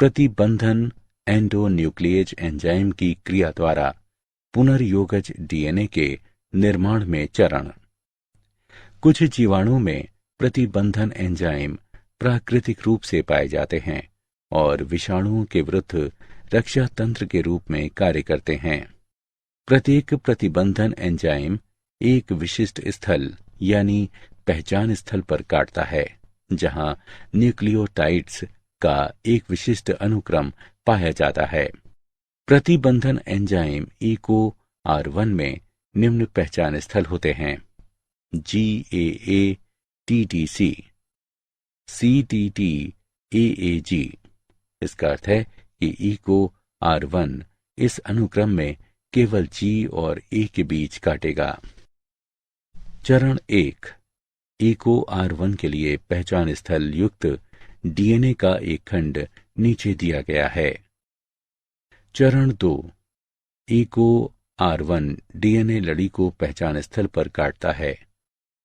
प्रतिबंधन endonuclease enzyme की क्रिया द्वारा पुनर्योगज डीएनए के निर्माण में चरण। कुछ जीवाणु में प्रतिबंधन एंजाइम प्राकृतिक रूप से पाए जाते हैं और विषाणुओं के विरुद्ध रक्षा तंत्र के रूप में कार्य करते हैं। प्रत्येक प्रतिबंधन एंजाइम एक विशिष्ट स्थल यानी पहचान स्थल पर काटता है, जहां न्यूक्लियोटाइड्स का एक विशिष्ट अनुक्रम पाया जाता है। प्रतिबंधन एंजाइम EcoR1 में निम्न पहचान स्थल होते हैं: GAA-TTC, CTT-AAG। इसका अर्थ है कि EcoR1 इस अनुक्रम में केवल G और A के बीच काटेगा। चरण 1। EcoR1 के लिए पहचान स्थल युक्त डीएनए का एक खंड नीचे दिया गया है। चरण 2। EcoR1 डीएनए लड़ी को पहचान स्थल पर काटता है,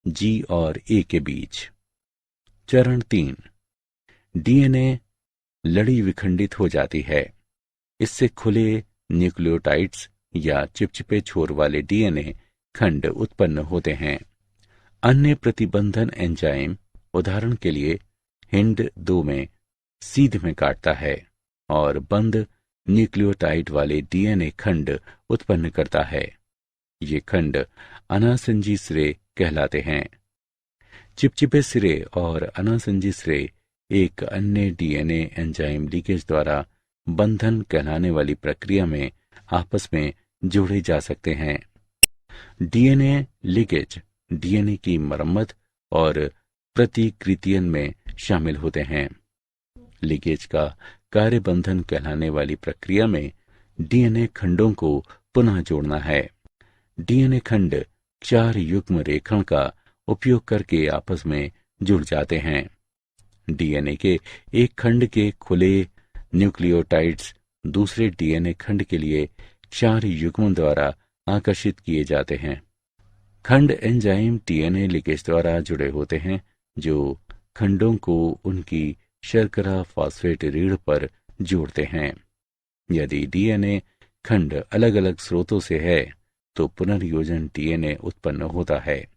G और A के बीच। चरण 3। डीएनए लड़ी विखंडित हो जाती है। इससे खुले न्यूक्लियोटाइड्स या चिपचिपे छोर वाले डीएनए खंड उत्पन्न होते हैं। अन्य प्रतिबंधन एंजाइम, उदाहरण के लिए HIND2 में सीध में काटता है और बंद न्यूक्लियोटाइड वाले डीएनए खंड उत्पन्न करता है। ये खंड अनासंजी सिरे कहलाते हैं। चिपचिपे सिरे और अनासंजी सिरे एक अन्य डीएनए एंजाइम लीकेज द्वारा बंधन कहलाने वाली प्रक्रिया में आपस में जोड़े जा सकते हैं। डीएनए लीकेज डीएनए की मरम्मत और प्रतिकृतियन में शामिल होते हैं। लीकेज का कार्य बंधन कहलाने वाली प्रक्रिया में डीएनए खंडों को पुनः जोड़ना है। डीएनए खंड 4 युग्म रेखण का उपयोग करके आपस में जुड़ जाते हैं। डीएनए के एक खंड के खुले न्यूक्लियोटाइड्स दूसरे डीएनए खंड के लिए 4 युग्मों द्वारा आकर्षित किए जाते हैं। खंड एंजाइम डीएनए लीकेज द्वारा जुड़े होते हैं, जो खंडों को उनकी शर्करा फॉस्फेट रीढ़ पर जोड़ते हैं। यदि डीएनए खंड अलग अलग स्रोतों से है तो पुनर्योजन डीएनए उत्पन्न होता है।